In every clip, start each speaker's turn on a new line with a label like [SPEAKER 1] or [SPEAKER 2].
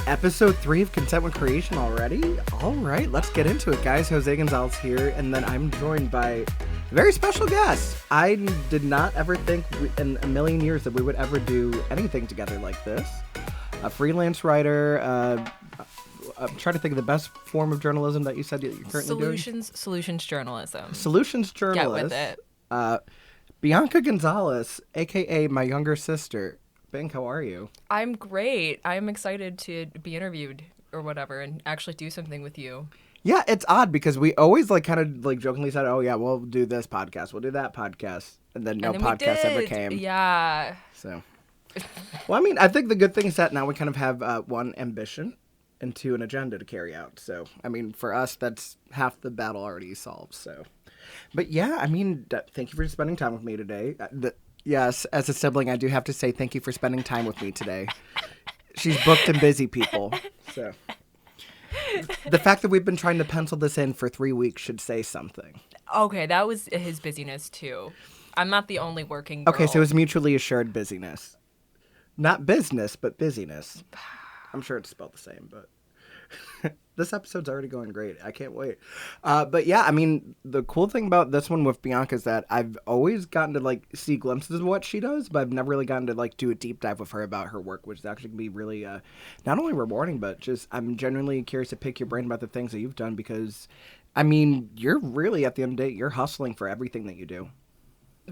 [SPEAKER 1] Episode 3 of Consent with Creation already? All right, let's get into it, guys. Jose Gonzalez here, and then I'm joined by a very special guest. I did not ever think in a million years that we would ever do anything together like this. A freelance writer, I'm trying to think of the best form of journalism that you said that you're currently doing.
[SPEAKER 2] Solutions journalism.
[SPEAKER 1] Solutions journalist.
[SPEAKER 2] Get with it.
[SPEAKER 1] Bianca Gonzalez, a.k.a. my younger sister. Bink, how are you?
[SPEAKER 2] I'm great. I'm excited to be interviewed or whatever and actually do something with you.
[SPEAKER 1] Yeah, it's odd because we always kind of jokingly said, oh yeah, we'll do this podcast, we'll do that podcast, and then no podcast ever came.
[SPEAKER 2] Yeah.
[SPEAKER 1] So, well, I mean, I think the good thing is that now we kind of have one ambition and two an agenda to carry out. So, I mean, for us, that's half the battle already solved. So, but yeah, I mean, thank you for spending time with me today. Yes, as a sibling, I do have to say thank you for spending time with me today. She's booked and busy, people. So the fact that we've been trying to pencil this in for 3 weeks should say something.
[SPEAKER 2] Okay, that was his busyness too. I'm not the only working girl.
[SPEAKER 1] Okay, so it was mutually assured busyness. Not business, but busyness. I'm sure it's spelled the same, but this episode's already going great. I can't wait. But yeah, I mean, the cool thing about this one with Bianca is that I've always gotten to see glimpses of what she does, but I've never really gotten to do a deep dive with her about her work, which is actually going to be really not only rewarding, but just I'm genuinely curious to pick your brain about the things that you've done because, I mean, you're really, at the end of the day, you're hustling for everything that you do.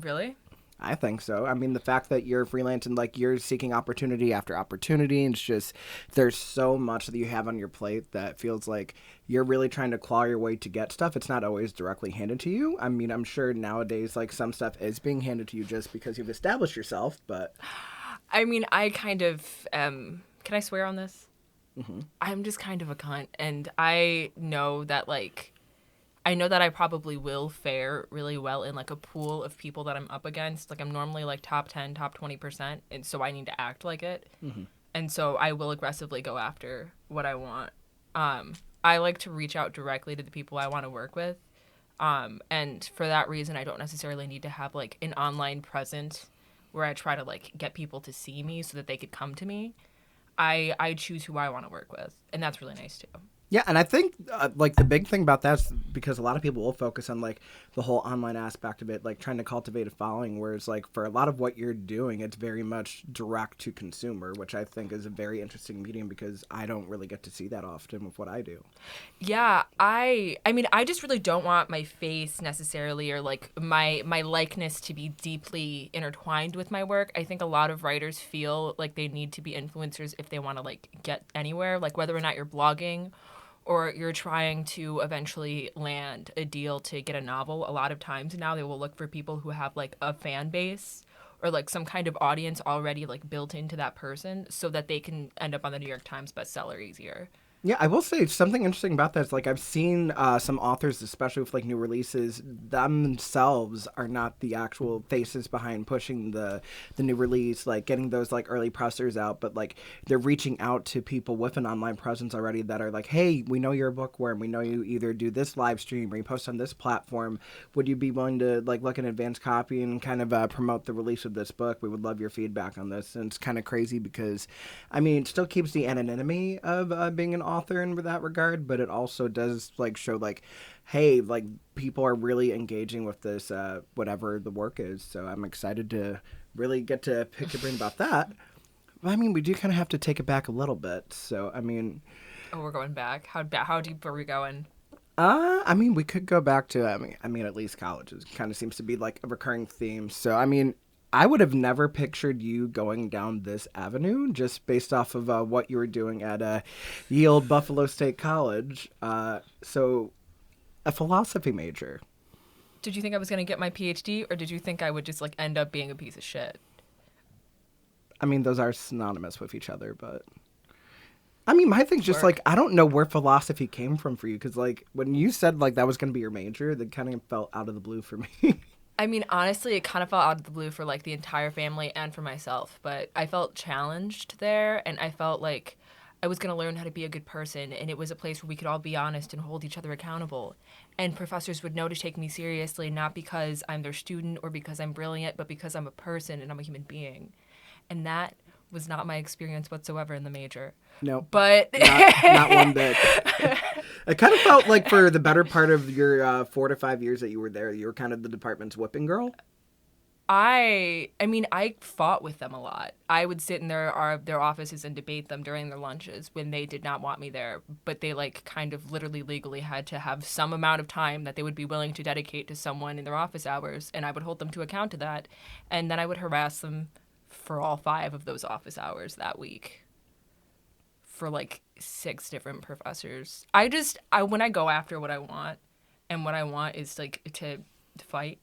[SPEAKER 2] Really?
[SPEAKER 1] I think so. I mean, the fact that you're freelance and you're seeking opportunity after opportunity, and it's just there's so much that you have on your plate that feels like you're really trying to claw your way to get stuff. It's not always directly handed to you. I mean, I'm sure nowadays some stuff is being handed to you just because you've established yourself, but
[SPEAKER 2] I mean, I kind of can I swear on this?
[SPEAKER 1] Mm-hmm.
[SPEAKER 2] I'm just kind of a cunt, and I know that I probably will fare really well in a pool of people that I'm up against. I'm normally top 10, top 20%, and so I need to act like it.
[SPEAKER 1] Mm-hmm.
[SPEAKER 2] And so I will aggressively go after what I want. I like to reach out directly to the people I want to work with. And for that reason, I don't necessarily need to have an online presence where I try to get people to see me so that they could come to me. I choose who I want to work with, and that's really nice too.
[SPEAKER 1] Yeah, and I think the big thing about that is because a lot of people will focus on the whole online aspect of it, trying to cultivate a following, whereas for a lot of what you're doing, it's very much direct to consumer, which I think is a very interesting medium because I don't really get to see that often with what I do.
[SPEAKER 2] Yeah, I mean, I just really don't want my face necessarily or my likeness to be deeply intertwined with my work. I think a lot of writers feel like they need to be influencers if they want to get anywhere, whether or not you're blogging or you're trying to eventually land a deal to get a novel. A lot of times now they will look for people who have a fan base or some kind of audience already built into that person so that they can end up on the New York Times bestseller easier.
[SPEAKER 1] Yeah, I will say something interesting about that is I've seen some authors, especially with new releases, themselves are not the actual faces behind pushing the new release, getting those early pressers out, but they're reaching out to people with an online presence already that are hey, we know you're a bookworm, we know you either do this live stream or you post on this platform. Would you be willing to look at advanced copy and kind of promote the release of this book? We would love your feedback on this. And it's kind of crazy because, I mean, it still keeps the anonymity of being an author in that regard, but it also does show hey, people are really engaging with this whatever the work is. So I'm excited to really get to pick your brain about that. But I mean, we do kind of have to take it back a little bit. So I mean,
[SPEAKER 2] we're going back. How deep are we going?
[SPEAKER 1] I mean, we could go back to I mean at least college. It kind of seems to be a recurring theme. So I mean, I would have never pictured you going down this avenue just based off of what you were doing at ye old Buffalo State College. So, a philosophy major.
[SPEAKER 2] Did you think I was going to get my PhD, or did you think I would just end up being a piece of shit?
[SPEAKER 1] I mean, those are synonymous with each other, but I mean, my thing's just I don't know where philosophy came from for you because when you said that was going to be your major, that kind of felt out of the blue for me.
[SPEAKER 2] I mean, honestly, it kind of fell out of the blue for the entire family and for myself, but I felt challenged there, and I felt I was going to learn how to be a good person, and it was a place where we could all be honest and hold each other accountable, and professors would know to take me seriously, not because I'm their student or because I'm brilliant, but because I'm a person and I'm a human being, and that was not my experience whatsoever in the major.
[SPEAKER 1] No,
[SPEAKER 2] But
[SPEAKER 1] not one bit. I kind of felt like for the better part of your 4 to 5 years that you were there, you were kind of the department's whipping girl.
[SPEAKER 2] I mean, I fought with them a lot. I would sit in their offices and debate them during their lunches when they did not want me there. But they like kind of literally legally had to have some amount of time that they would be willing to dedicate to someone in their office hours. And I would hold them to account to that. And then I would harass them for all 5 of those office hours that week for like 6 different professors. When I go after what I want, and what I want is like to fight,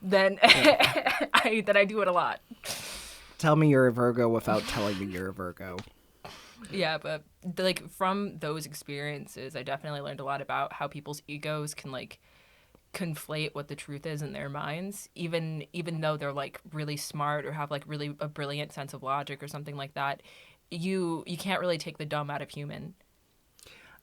[SPEAKER 2] then I do it a lot.
[SPEAKER 1] Tell me you're a Virgo without telling me you're a Virgo.
[SPEAKER 2] Yeah, but like from those experiences, I definitely learned a lot about how people's egos can like conflate what the truth is in their minds, even though they're like really smart or have like really a brilliant sense of logic or something like that. You can't really take the dumb out of human.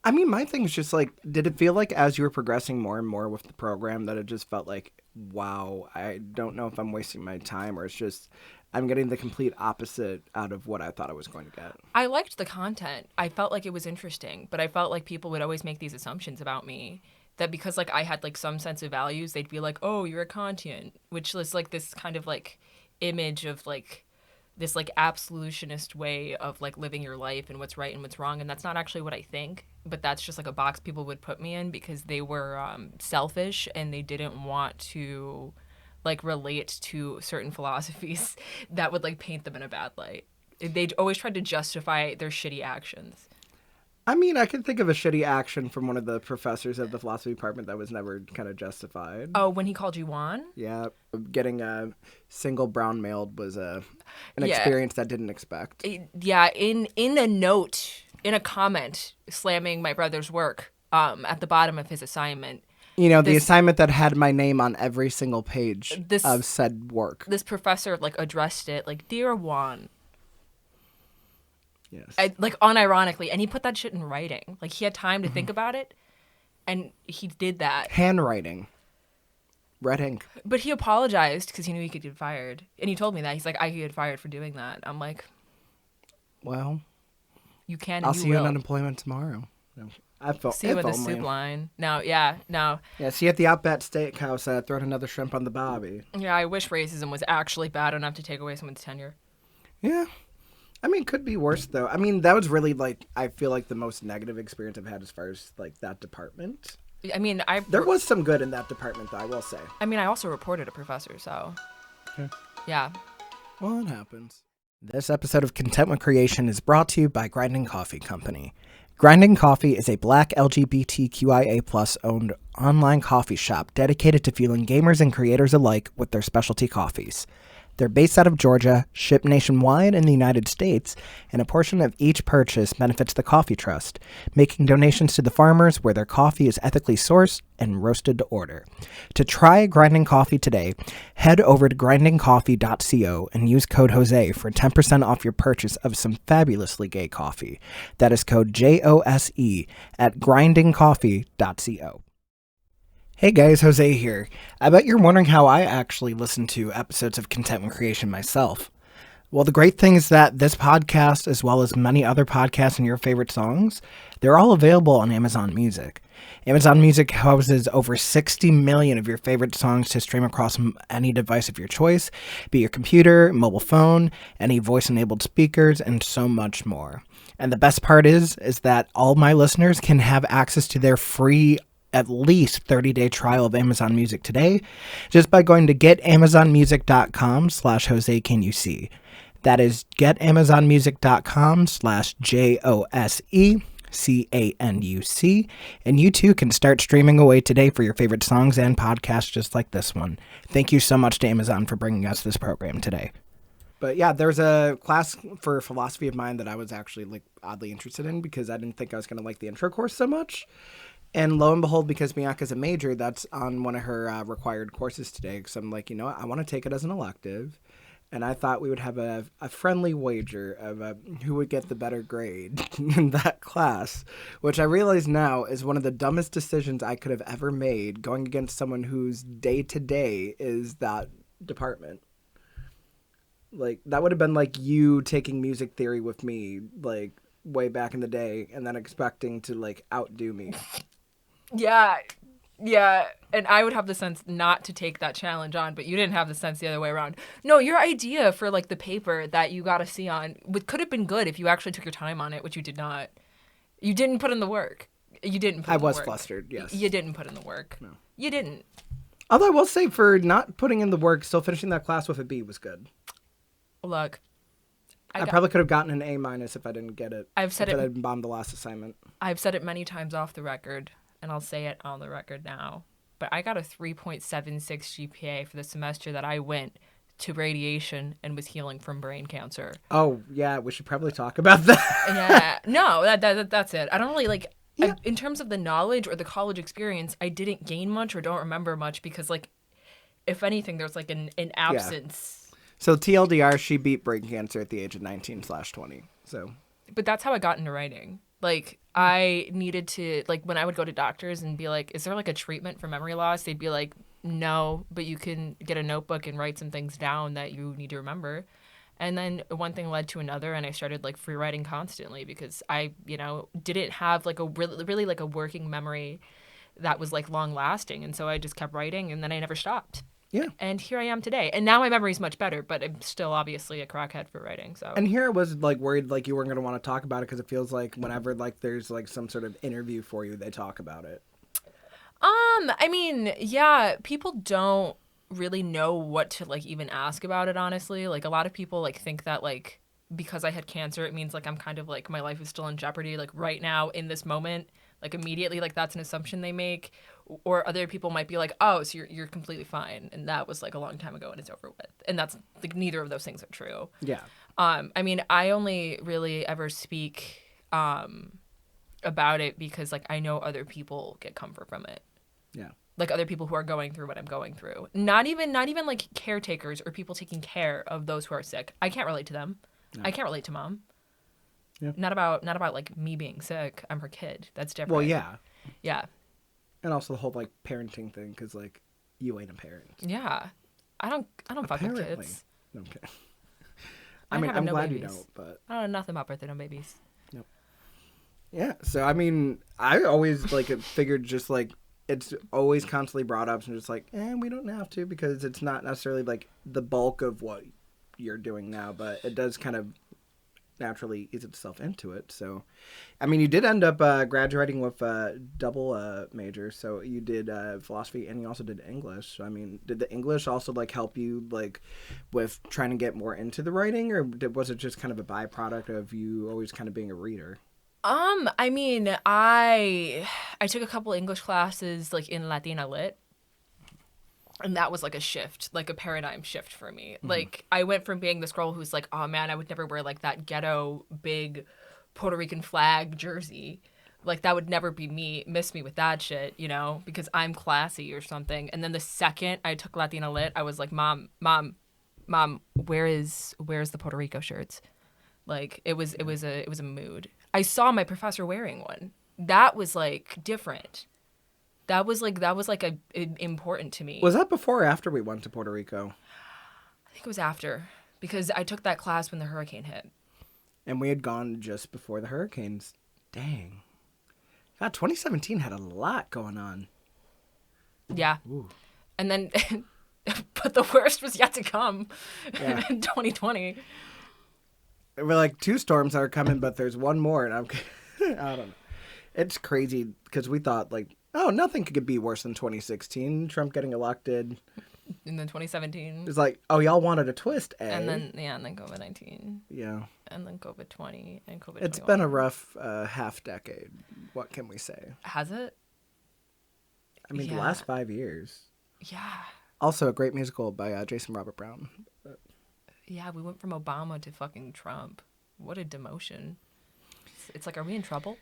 [SPEAKER 1] I mean, my thing is just like, did it feel like as you were progressing more and more with the program that it just felt like, wow, I don't know if I'm wasting my time or it's just I'm getting the complete opposite out of what I thought I was going to get?
[SPEAKER 2] I liked the content. I felt like it was interesting, but I felt like people would always make these assumptions about me that because like I had like some sense of values, they'd be like, oh, you're a Kantian, which was like this kind of like image of like this like absolutionist way of like living your life and what's right and what's wrong. And that's not actually what I think, but that's just like a box people would put me in because they were selfish and they didn't want to like relate to certain philosophies that would like paint them in a bad light. They always tried to justify their shitty actions.
[SPEAKER 1] I mean, I can think of a shitty action from one of the professors of the philosophy department that was never kind of justified.
[SPEAKER 2] Oh, when he called you Juan?
[SPEAKER 1] Yeah, getting a single brown mailed was an experience that I didn't expect.
[SPEAKER 2] Yeah, in a note, in a comment, slamming my brother's work at the bottom of his assignment.
[SPEAKER 1] You know, the assignment that had my name on every single page of said work.
[SPEAKER 2] This professor like addressed it like, "Dear Juan."
[SPEAKER 1] Yes.
[SPEAKER 2] Like unironically, and he put that shit in writing. Like he had time to think about it, and he did that.
[SPEAKER 1] Handwriting. Red ink.
[SPEAKER 2] But he apologized because he knew he could get fired, and he told me that he's like, I could get fired for doing that. I'm like,
[SPEAKER 1] well,
[SPEAKER 2] you can. And
[SPEAKER 1] I'll
[SPEAKER 2] you
[SPEAKER 1] see you
[SPEAKER 2] will.
[SPEAKER 1] on unemployment tomorrow. I felt.
[SPEAKER 2] See you in the soup line. No.
[SPEAKER 1] Yeah, see you at the Outback Steakhouse. Throwing another shrimp on the barbie.
[SPEAKER 2] Yeah, I wish racism was actually bad enough to take away someone's tenure.
[SPEAKER 1] Yeah. I mean, could be worse, though. I mean, that was really, like, I feel like the most negative experience I've had as far as, like, that department.
[SPEAKER 2] I mean,
[SPEAKER 1] there was some good in that department, though, I will say.
[SPEAKER 2] I mean, I also reported a professor, so.
[SPEAKER 1] Okay.
[SPEAKER 2] Yeah.
[SPEAKER 1] Well, it happens. This episode of Content with Creation is brought to you by Grinding Coffee Company. Grinding Coffee is a Black LGBTQIA+ owned online coffee shop dedicated to fueling gamers and creators alike with their specialty coffees. They're based out of Georgia, ship nationwide in the United States, and a portion of each purchase benefits the Coffee Trust, making donations to the farmers where their coffee is ethically sourced and roasted to order. To try Grinding Coffee today, head over to grindingcoffee.co and use code Jose for 10% off your purchase of some fabulously gay coffee. That is code JOSE at grindingcoffee.co. Hey guys, Jose here. I bet you're wondering how I actually listen to episodes of Content with Creation myself. Well, the great thing is that this podcast, as well as many other podcasts and your favorite songs, they're all available on Amazon Music. Amazon Music houses over 60 million of your favorite songs to stream across any device of your choice, be it your computer, mobile phone, any voice-enabled speakers, and so much more. And the best part is that all my listeners can have access to their free at least 30-day trial of Amazon Music today just by going to getamazonmusic.com/JoseCanYouSee. That is getamazonmusic.com/JOSECANUC, and you too can start streaming away today for your favorite songs and podcasts just like this one. Thank you so much to Amazon for bringing us this program today. But yeah, there's a class for philosophy of mine that I was actually like oddly interested in because I didn't think I was going to like the intro course so much. And lo and behold, because Bianca's a major, that's on one of her required courses today. So I'm like, you know what? I want to take it as an elective. And I thought we would have a friendly wager of who would get the better grade in that class, which I realize now is one of the dumbest decisions I could have ever made, going against someone whose day-to-day is that department. Like, that would have been like you taking music theory with me, like, way back in the day, and then expecting to, like, outdo me.
[SPEAKER 2] Yeah. Yeah. And I would have the sense not to take that challenge on, but you didn't have the sense the other way around. No, your idea for, like, the paper that you got a C on could have been good if you actually took your time on it, which you did not. You didn't put in the work. You didn't put in the work.
[SPEAKER 1] I was flustered, yes.
[SPEAKER 2] You didn't put in the work.
[SPEAKER 1] No.
[SPEAKER 2] You didn't.
[SPEAKER 1] Although I will say, for not putting in the work, still finishing that class with a B was good.
[SPEAKER 2] Look.
[SPEAKER 1] I probably could have gotten an A- if I didn't get it.
[SPEAKER 2] I've said
[SPEAKER 1] if I had bombed the last assignment.
[SPEAKER 2] I've said it many times off the record, and I'll say it on the record now. But I got a 3.76 GPA for the semester that I went to radiation and was healing from brain cancer.
[SPEAKER 1] Oh, yeah, we should probably talk about that.
[SPEAKER 2] Yeah. No, that's it. I don't really, like,
[SPEAKER 1] Yeah.
[SPEAKER 2] in terms of the knowledge or the college experience, I didn't gain much or don't remember much because, like, if anything, there's, like, an absence.
[SPEAKER 1] So TLDR, she beat brain cancer at the age of 19/20. So,
[SPEAKER 2] but that's how I got into writing. Like, I needed to, like, when I would go to doctors and be like, is there, like, a treatment for memory loss? They'd be like, no, but you can get a notebook and write some things down that you need to remember. And then one thing led to another, and I started, like, free writing constantly because I, didn't have, like, a really like, a working memory that was, like, long-lasting. And so I just kept writing, and then I never stopped.
[SPEAKER 1] yeah.
[SPEAKER 2] And here I am today. And now my memory's much better, but I'm still obviously a crackhead for writing. So.
[SPEAKER 1] And here I was, like, worried, like, you weren't going to want to talk about it because it feels like whenever, like, there's, like, some sort of interview for you, they talk about it.
[SPEAKER 2] I mean, yeah, people don't really know what to, like, even ask about it, honestly. Like, a lot of people, like, think that, like, because I had cancer, it means, like, I'm kind of, like, my life is still in jeopardy, like, right now, in this moment, like, immediately, like, that's an assumption they make. Or other people might be like, oh, so you're completely fine. And that was, like, a long time ago and it's over with. And that's, like, neither of those things are true.
[SPEAKER 1] Yeah.
[SPEAKER 2] I mean, I only really ever speak about it because, like, I know other people get comfort from it.
[SPEAKER 1] Yeah.
[SPEAKER 2] Like, other people who are going through what I'm going through. Not even like caretakers or people taking care of those who are sick. I can't relate to them. No. I can't relate to mom. Yeah. Not about like me being sick. I'm her kid. That's different.
[SPEAKER 1] Well, yeah.
[SPEAKER 2] Yeah.
[SPEAKER 1] And also the whole, like, parenting thing, because, like, you ain't a parent.
[SPEAKER 2] Yeah. I don't fuck with kids.
[SPEAKER 1] Okay. I mean, I'm glad you don't, but
[SPEAKER 2] I don't know nothing about birthday no babies.
[SPEAKER 1] Nope. Yeah. So I mean, I always, like, figured just, like, it's always constantly brought up and just like, we don't have to because it's not necessarily, like, the bulk of what you're doing now, but it does kind of naturally ease itself into it. So, I mean, you did end up graduating with a double major. So you did philosophy and you also did English. So, I mean, did the English also, like, help you, like, with trying to get more into the writing, or was it just kind of a byproduct of you always kind of being a reader?
[SPEAKER 2] I mean, I took a couple English classes, like, in Latina Lit. And that was, like, a shift, like, a paradigm shift for me. Mm-hmm. Like, I went from being this girl who's like, oh, man, I would never wear, like, that ghetto, big Puerto Rican flag jersey. Like, that would never be me. Miss me with that shit, because I'm classy or something. And then the second I took Latina Lit, I was like, Mom, where's the Puerto Rico shirts? Like, it was a mood. I saw my professor wearing one. That was, like, different. That was important to me.
[SPEAKER 1] Was that before or after we went to Puerto Rico?
[SPEAKER 2] I think it was after, because I took that class when the hurricane hit.
[SPEAKER 1] And we had gone just before the hurricanes. Dang. God, 2017 had a lot going on.
[SPEAKER 2] Yeah.
[SPEAKER 1] Ooh.
[SPEAKER 2] And then, but the worst was yet to come in 2020.
[SPEAKER 1] We're like, 2 storms are coming, but there's one more, and I don't know. It's crazy, because we thought, like, oh, nothing could be worse than 2016. Trump getting elected.
[SPEAKER 2] And then 2017.
[SPEAKER 1] It's like, oh, y'all wanted a twist, eh?
[SPEAKER 2] And then COVID-19.
[SPEAKER 1] Yeah.
[SPEAKER 2] And then COVID-20 and COVID-21.
[SPEAKER 1] It's been a rough half decade. What can we say?
[SPEAKER 2] Has it?
[SPEAKER 1] I mean, the last 5 years.
[SPEAKER 2] Yeah.
[SPEAKER 1] Also, a great musical by Jason Robert Brown.
[SPEAKER 2] Yeah, we went from Obama to fucking Trump. What a demotion. It's like, are we in trouble?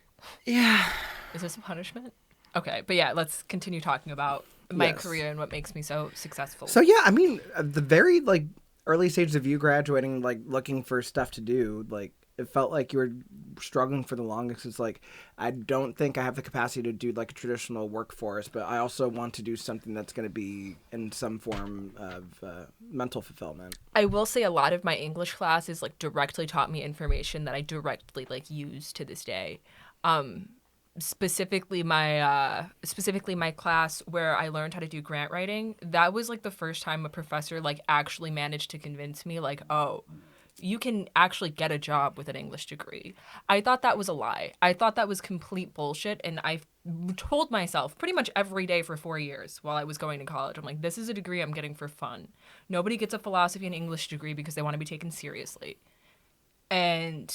[SPEAKER 1] Yeah.
[SPEAKER 2] Is this a punishment? Okay, but yeah, let's continue talking about my career and what makes me so successful.
[SPEAKER 1] So yeah, I mean, the very, like, early stages of you graduating, like, looking for stuff to do, like, it felt like you were struggling for the longest. It's like, I don't think I have the capacity to do like a traditional workforce, but I also want to do something that's going to be in some form of mental fulfillment.
[SPEAKER 2] I will say a lot of my English classes like directly taught me information that I directly like use to this day. Specifically my class where I learned how to do grant writing, that was like the first time a professor like actually managed to convince me like, oh, you can actually get a job with an English degree. I thought that was a lie. I thought that was complete bullshit, and I told myself pretty much every day for 4 years while I was going to college, I'm like, this is a degree I'm getting for fun. Nobody gets a philosophy and English degree because they want to be taken seriously. And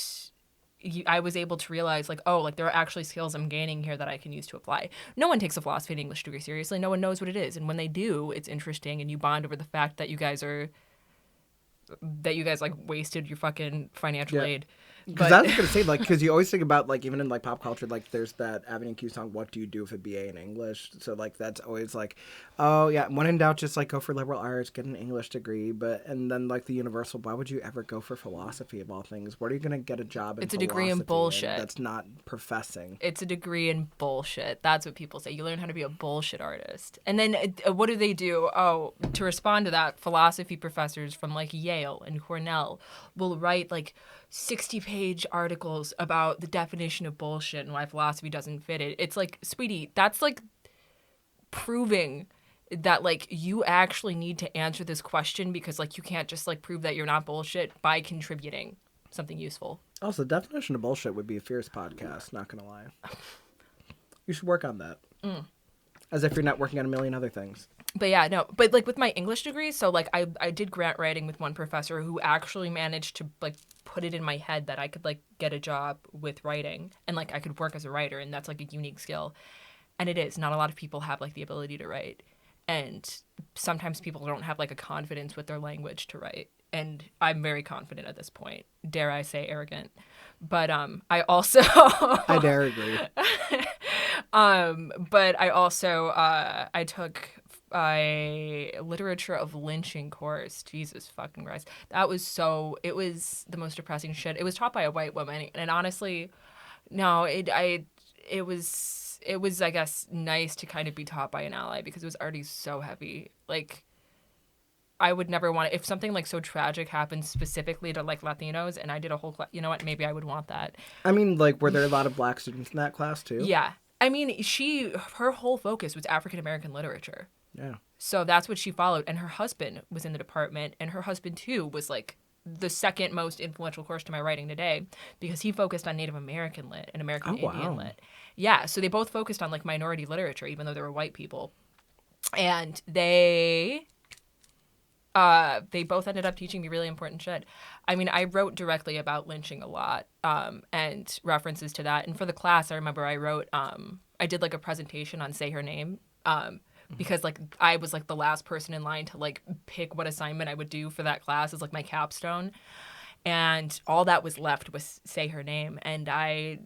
[SPEAKER 2] I was able to realize, like, oh, like, there are actually skills I'm gaining here that I can use to apply. No one takes a philosophy and English degree seriously. No one knows what it is. And when they do, it's interesting, and you bond over the fact that you guys like wasted your fucking financial aid.
[SPEAKER 1] Because I was gonna say, like, because you always think about, like, even in like pop culture, like, there's that Avenue Q song, "What do you do with a BA in English?" So like, that's always like, oh yeah, when in doubt, just like go for liberal arts, get an English degree. But and then like the universal, why would you ever go for philosophy of all things? Where are you gonna get a job in?
[SPEAKER 2] It's a degree in bullshit.
[SPEAKER 1] That's not professing.
[SPEAKER 2] It's a degree in bullshit. That's what people say. You learn how to be a bullshit artist. And then what do they do? Oh, to respond to that, philosophy professors from like Yale and Cornell will write like 60-page articles about the definition of bullshit and why philosophy doesn't fit it. It's like, sweetie, that's like proving that like you actually need to answer this question, because like you can't just like prove that you're not bullshit by contributing something useful.
[SPEAKER 1] Also, the definition of bullshit would be a fierce podcast, not gonna lie. You should work on that. As if you're not working on a million other things.
[SPEAKER 2] But yeah, no, but like with my English degree, so like I did grant writing with one professor who actually managed to like put it in my head that I could like get a job with writing and like I could work as a writer, and that's like a unique skill. And it is. Not a lot of people have like the ability to write. And sometimes people don't have like a confidence with their language to write. And I'm very confident at this point. Dare I say arrogant. But I also
[SPEAKER 1] I dare agree.
[SPEAKER 2] But I also I took a literature of lynching course. Jesus fucking Christ. It was the most depressing shit. It was taught by a white woman, and honestly, no, it was I guess nice to kind of be taught by an ally, because it was already so heavy. Like, I would never want, if something like so tragic happened specifically to like Latinos and I did a whole class, you know what, maybe I would want that.
[SPEAKER 1] I mean, like, were there a lot of black students in that class too?
[SPEAKER 2] Yeah. I mean, her whole focus was African American literature.
[SPEAKER 1] Yeah.
[SPEAKER 2] So that's what she followed. And her husband was in the department, and her husband too was like the second most influential course to my writing today, because he focused on Native American lit and American Indian lit. Yeah. So they both focused on like minority literature, even though they were white people. And they both ended up teaching me really important shit. I mean, I wrote directly about lynching a lot, and references to that. And for the class, I remember I did like a presentation on Say Her Name, because like I was like the last person in line to like pick what assignment I would do for that class as like my capstone. And all that was left was Say Her Name. And I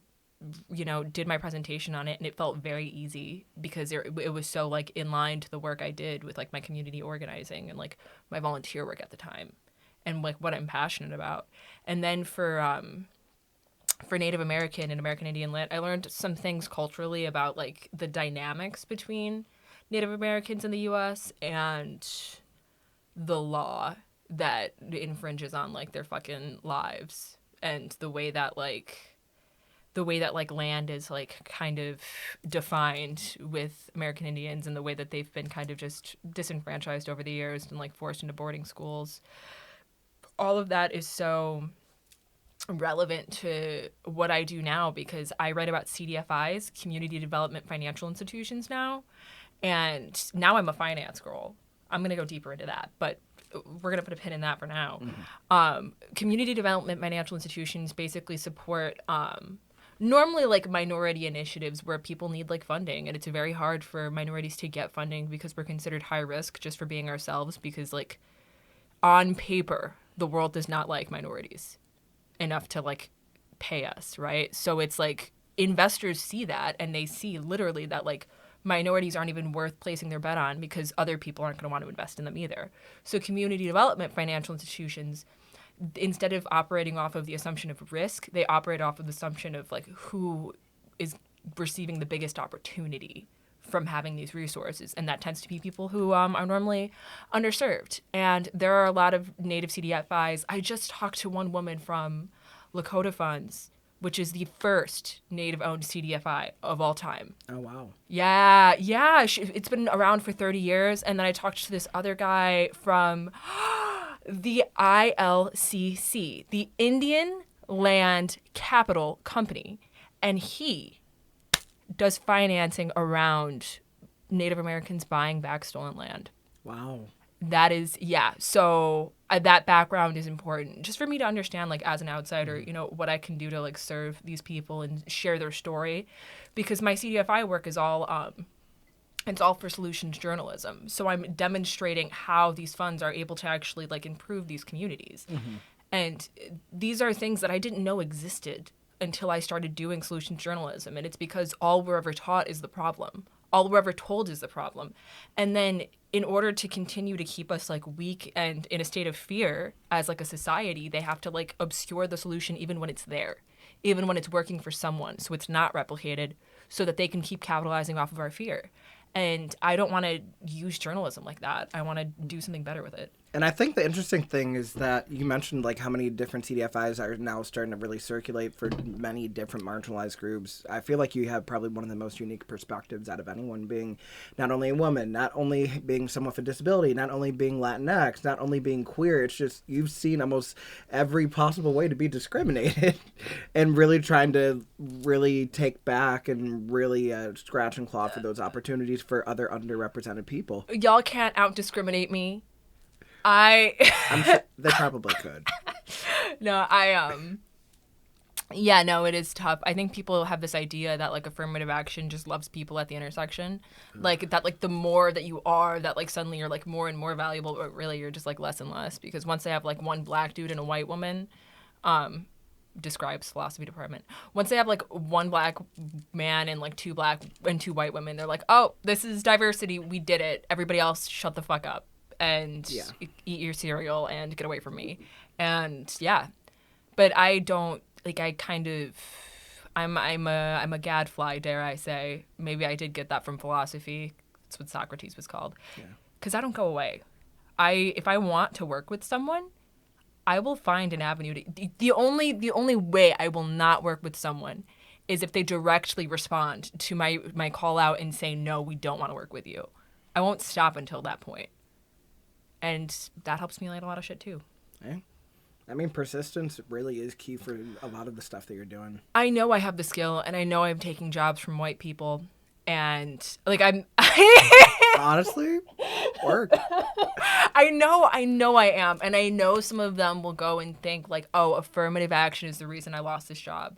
[SPEAKER 2] did my presentation on it, and it felt very easy because it was so like in line to the work I did with like my community organizing and like my volunteer work at the time and like what I'm passionate about. And then for Native American and American Indian lit, I learned some things culturally about like the dynamics between Native Americans in the U.S. and the law that infringes on like their fucking lives, and the way that land is like kind of defined with American Indians, and the way that they've been kind of just disenfranchised over the years and like forced into boarding schools. All of that is so relevant to what I do now, because I write about CDFIs, Community Development Financial Institutions now, and now I'm a finance girl. I'm going to go deeper into that, but we're going to put a pin in that for now. Mm-hmm. Community Development Financial Institutions basically support normally like minority initiatives where people need like funding, and it's very hard for minorities to get funding because we're considered high risk just for being ourselves, because like on paper the world does not like minorities enough to like pay us, right? So it's like investors see that, and they see literally that like minorities aren't even worth placing their bet on because other people aren't going to want to invest in them either. So community development financial institutions, instead of operating off of the assumption of risk, they operate off of the assumption of like who is receiving the biggest opportunity from having these resources, and that tends to be people who are normally underserved. And there are a lot of Native CDFIs. I just talked to one woman from Lakota Funds, which is the first Native-owned CDFI of all time.
[SPEAKER 1] Oh, wow.
[SPEAKER 2] Yeah. It's been around for 30 years. And then I talked to this other guy from the ILCC, the Indian Land Capital Company. And he does financing around Native Americans buying back stolen land.
[SPEAKER 1] Wow.
[SPEAKER 2] That is, yeah. So that background is important just for me to understand, like, as an outsider, you know, what I can do to, like, serve these people and share their story. Because my CDFI work is all, it's all for solutions journalism. So I'm demonstrating how these funds are able to actually, like, improve these communities. And these are things that I didn't know existed until I started doing solutions journalism. And it's because all we're ever taught is the problem. All we're ever told is the problem. And then in order to continue to keep us like weak and in a state of fear as like a society, they have to like obscure the solution even when it's there, even when it's working for someone. So it's not replicated so that they can keep capitalizing off of our fear. And I don't want to use journalism like that. I want to do something better with it.
[SPEAKER 1] And I think the interesting thing is that you mentioned like how many different CDFIs are now starting to really circulate for many different marginalized groups. I feel like you have probably one of the most unique perspectives out of anyone, being not only a woman, not only being someone with a disability, not only being Latinx, not only being queer. It's just you've seen almost every possible way to be discriminated and really trying to really take back and really scratch and claw for those opportunities for other underrepresented people.
[SPEAKER 2] Y'all can't out-discriminate me.
[SPEAKER 1] I'm sure they probably could.
[SPEAKER 2] Yeah, no, it is tough. I think people have this idea that like affirmative action just loves people at the intersection. Like that, like the more that you are, that like suddenly you're like more and more valuable, but really you're just like less and less, because once they have like one black dude and a white woman, describes philosophy department. Once they have like one black man and like two black and two white women, they're like, oh, this is diversity. We did it. Everybody else shut the fuck up and eat your cereal and get away from me. And yeah, but I don't like, I kind of, I'm a gadfly, dare I say. Maybe I did get that from philosophy. That's what Socrates was called. Because I don't go away. If I want to work with someone, I will find an avenue to, the only way I will not work with someone is if they directly respond to my call out and say, no, we don't want to work with you. I won't stop until that point. And that helps me light a lot of shit too.
[SPEAKER 1] Okay. I mean, persistence really is key for a lot of the stuff that you're doing.
[SPEAKER 2] I know I have the skill, and I know I'm taking jobs from white people, and like I'm
[SPEAKER 1] honestly, work.
[SPEAKER 2] I know I am, and I know some of them will go and think like, oh, affirmative action is the reason I lost this job.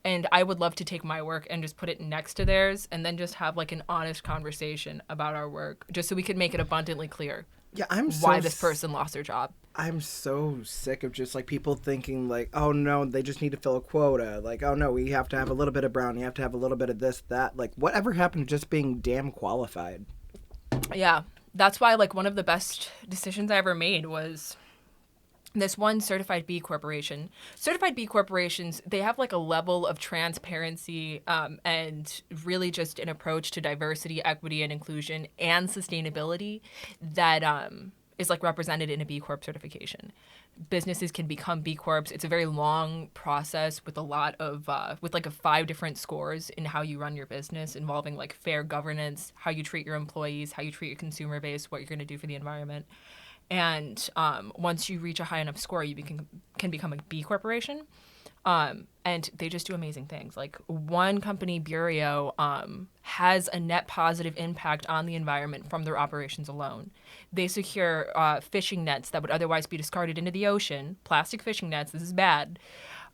[SPEAKER 2] And I would love to take my work and just put it next to theirs and then just have like an honest conversation about our work, just so we could make it abundantly clear.
[SPEAKER 1] Yeah,
[SPEAKER 2] why this person lost their job.
[SPEAKER 1] I'm so sick of just like people thinking like, oh no, they just need to fill a quota. Like, oh no, we have to have a little bit of brown, you have to have a little bit of this, that. Like, whatever happened to just being damn qualified?
[SPEAKER 2] Yeah, that's why like one of the best decisions I ever made was this one certified B corporation. Certified B corporations, they have like a level of transparency and really just an approach to diversity, equity, and inclusion and sustainability that is like represented in a B Corp certification. Businesses can become B Corps. It's a very long process with a lot of, with like 5 different scores in how you run your business, involving like fair governance, how you treat your employees, how you treat your consumer base, what you're going to do for the environment. And once you reach a high enough score, you can become a B corporation. And they just do amazing things. Like one company, Bureau, has a net positive impact on the environment from their operations alone. They secure fishing nets that would otherwise be discarded into the ocean, plastic fishing nets, this is bad,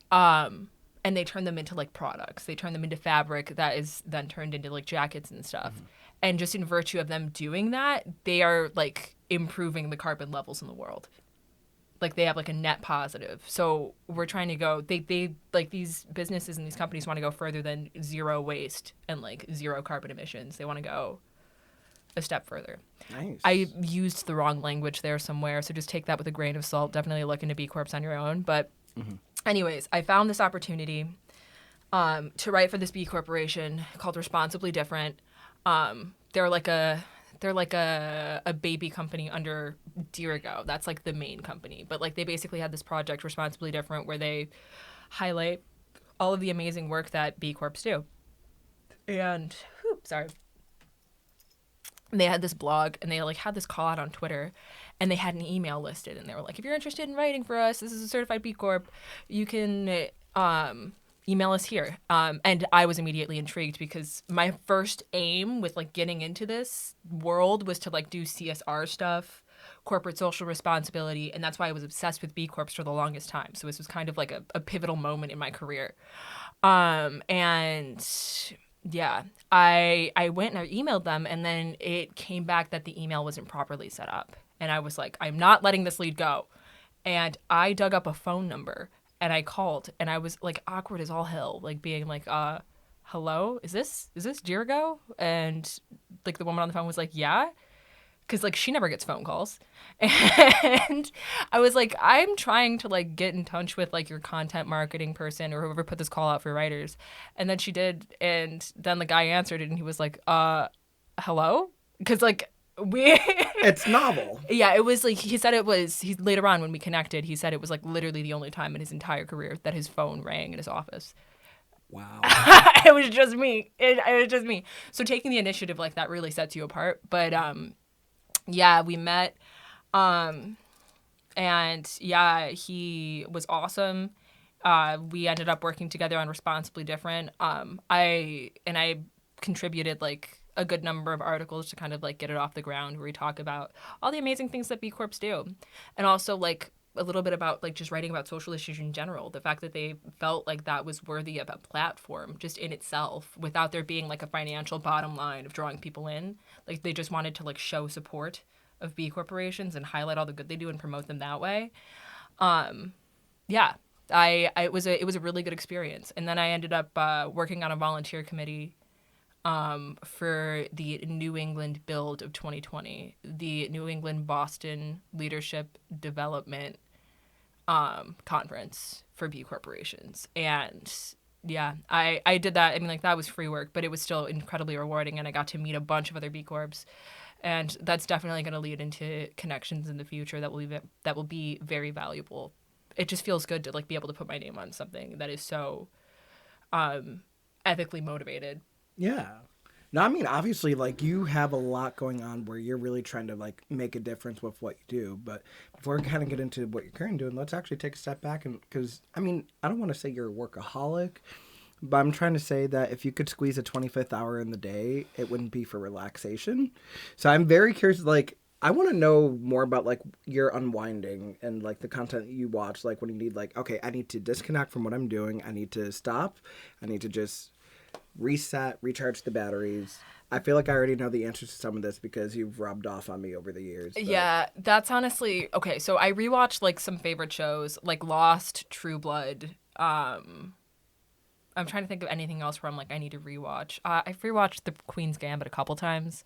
[SPEAKER 2] and they turn them into like products. They turn them into fabric that is then turned into like jackets and stuff. Mm-hmm. And just in virtue of them doing that, they are like improving the carbon levels in the world. Like they have like a net positive. So we're trying to go, they like these businesses and these companies want to go further than zero waste and like zero carbon emissions. They want to go a step further.
[SPEAKER 1] Nice.
[SPEAKER 2] I used the wrong language there somewhere, so just take that with a grain of salt. Definitely look into B Corps on your own. But anyways, I found this opportunity to write for this B corporation called Responsibly Different. They're like a baby company under Dirigo. That's like the main company. But like they basically had this project, Responsibly Different, where they highlight all of the amazing work that B Corps do. And they had this blog and they like had this call out on Twitter and they had an email listed and they were like, if you're interested in writing for us, this is a certified B Corp, you can email us here. And I was immediately intrigued because my first aim with like getting into this world was to like do CSR stuff, corporate social responsibility, and that's why I was obsessed with B Corps for the longest time. So this was kind of like a pivotal moment in my career. And yeah, I went and I emailed them, and then it came back that the email wasn't properly set up. And I was like, I'm not letting this lead go. And I dug up a phone number, and I called, and I was like awkward as all hell, like being like, hello, is this Dirigo? And like the woman on the phone was like, yeah. Because like she never gets phone calls. And I was like, I'm trying to like get in touch with like your content marketing person or whoever put this call out for writers. And then she did, and then the guy answered it and he was like, hello? Because like
[SPEAKER 1] it's novel.
[SPEAKER 2] Yeah, it was like he later on when we connected, he said it was like literally the only time in his entire career that his phone rang in his office.
[SPEAKER 1] Wow.
[SPEAKER 2] It was just me. It was just me. So taking the initiative like that really sets you apart. But yeah, we met, and yeah, he was awesome. We ended up working together on Responsibly Different. I contributed like a good number of articles to kind of like get it off the ground, where we talk about all the amazing things that B Corps do, and also like a little bit about like just writing about social issues in general. The fact that they felt like that was worthy of a platform just in itself, without there being like a financial bottom line of drawing people in. Like they just wanted to like show support of B corporations and highlight all the good they do and promote them that way. Yeah, it was a really good experience. And then I ended up working on a volunteer committee for the New England build of 2020, the New England Boston Leadership Development conference for B corporations. And yeah, I did that. I mean, like that was free work, but it was still incredibly rewarding, and I got to meet a bunch of other B Corps. And that's definitely going to lead into connections in the future that will be very valuable. It just feels good to like be able to put my name on something that is so ethically motivated.
[SPEAKER 1] Yeah. No, I mean, obviously, like, you have a lot going on where you're really trying to, like, make a difference with what you do. But before we kind of get into what you're currently doing, let's actually take a step back. And because, I mean, I don't want to say you're a workaholic, but I'm trying to say that if you could squeeze a 25th hour in the day, it wouldn't be for relaxation. So I'm very curious, like, I want to know more about, like, your unwinding and, like, the content you watch. Like, when you need, like, okay, I need to disconnect from what I'm doing. I need to stop. I need to just reset, recharge the batteries. I feel like I already know the answers to some of this because you've rubbed off on me over the years. But...
[SPEAKER 2] yeah, that's honestly okay. So I rewatched like some favorite shows like Lost, True Blood. I'm trying to think of anything else where I'm like I need to rewatch. I've rewatched The Queen's Gambit a couple times.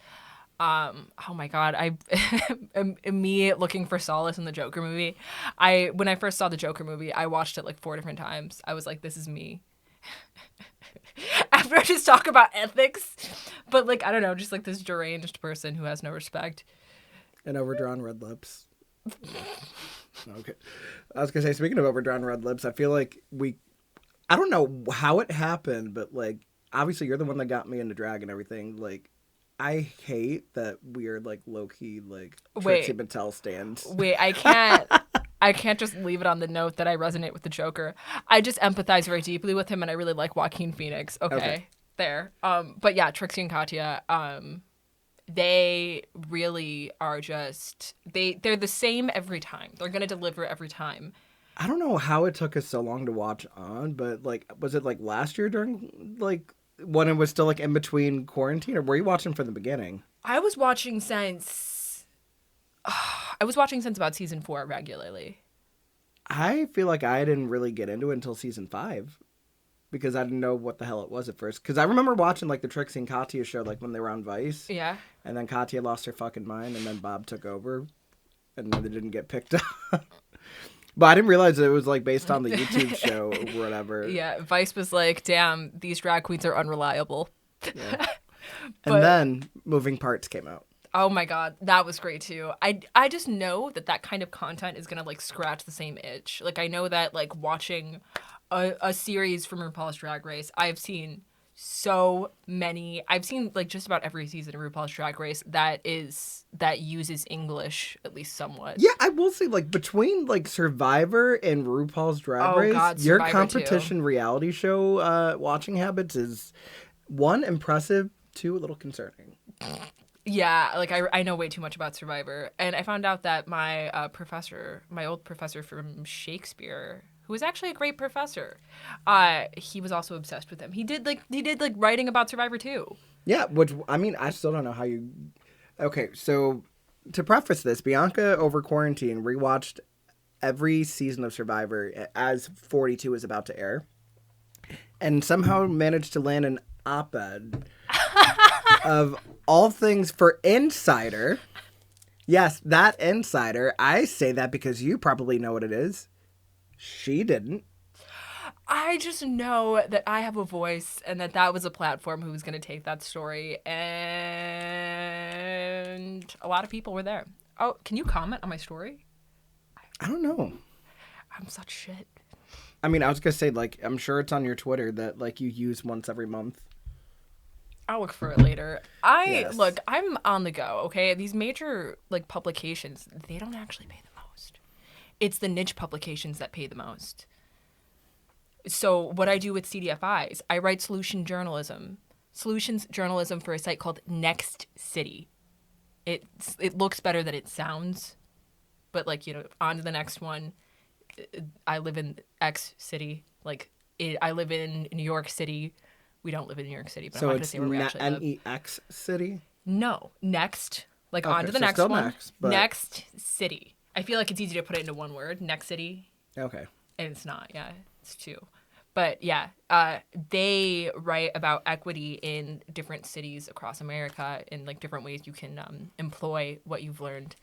[SPEAKER 2] Oh my god, I me looking for solace in the Joker movie. When I first saw the Joker movie, I watched it like 4 different times. I was like, this is me. After I just talk about ethics, but like I don't know, just like this deranged person who has no respect
[SPEAKER 1] and overdrawn red lips. Okay, I was gonna say, speaking of overdrawn red lips, I feel like I don't know how it happened, but like obviously you're the one that got me into drag and everything. Like I hate that weird like low key like Trixie Mattel stands.
[SPEAKER 2] Wait, I can't just leave it on the note that I resonate with the Joker. I just empathize very deeply with him, and I really like Joaquin Phoenix. Okay. There. But yeah, Trixie and Katya, they really are just they're the same every time. They're gonna deliver every time.
[SPEAKER 1] I don't know how it took us so long to watch on, but like was it like last year during like when it was still like in between quarantine, or were you watching from the beginning?
[SPEAKER 2] I was watching since about season 4 regularly.
[SPEAKER 1] I feel like I didn't really get into it until season 5. because I didn't know what the hell it was at first. Because I remember watching like the Trixie and Katya show like when they were on Vice.
[SPEAKER 2] Yeah.
[SPEAKER 1] And then Katya lost her fucking mind, and then Bob took over, and then they didn't get picked up. But I didn't realize it was like based on the YouTube show or whatever.
[SPEAKER 2] Yeah, Vice was like, damn, these drag queens are unreliable.
[SPEAKER 1] Yeah. And then Moving Parts came out.
[SPEAKER 2] Oh my god, that was great too. I just know that kind of content is gonna like scratch the same itch. Like I know that like watching a series from RuPaul's Drag Race, I've seen like just about every season of RuPaul's Drag Race that uses English at least somewhat.
[SPEAKER 1] Yeah, I will say like between like Survivor and RuPaul's Drag Race,
[SPEAKER 2] God,
[SPEAKER 1] your
[SPEAKER 2] Survivor
[SPEAKER 1] competition reality show watching habits is 1, impressive, 2, a little concerning.
[SPEAKER 2] Yeah, like I know way too much about Survivor, and I found out that my old professor from Shakespeare, who was actually a great professor, he was also obsessed with them. He did writing about Survivor too.
[SPEAKER 1] Yeah, which I mean, I still don't know how you. Okay, so to preface this, Bianca over quarantine rewatched every season of Survivor as 42 is about to air, and somehow managed to land an op-ed of all things for Insider. Yes, that Insider. I say that because you probably know what it is. She didn't.
[SPEAKER 2] I just know that I have a voice and that was a platform who was going to take that story, and a lot of people were there. Oh, can you comment on my story?
[SPEAKER 1] I don't know.
[SPEAKER 2] I'm such shit.
[SPEAKER 1] I mean, I was going to say, like, I'm sure it's on your Twitter that, like, you use once every month.
[SPEAKER 2] I'll look for it later. Look, I'm on the go, okay? These major, like, publications, they don't actually pay the most. It's the niche publications that pay the most. So what I do with CDFIs, I write solutions journalism for a site called Next City. It looks better than it sounds, but like, you know, on to the next one. I live in X city. Like, I live in New York City. We don't live in New York City, but
[SPEAKER 1] so
[SPEAKER 2] I'm not going to say where we actually live.
[SPEAKER 1] NEX City?
[SPEAKER 2] No, next. Like,
[SPEAKER 1] okay,
[SPEAKER 2] on to the
[SPEAKER 1] so
[SPEAKER 2] next one.
[SPEAKER 1] Next
[SPEAKER 2] City. I feel like it's easy to put it into one word. Next City.
[SPEAKER 1] Okay.
[SPEAKER 2] And it's not. Yeah, it's 2. But yeah, they write about equity in different cities across America in like different ways you can employ what you've learned.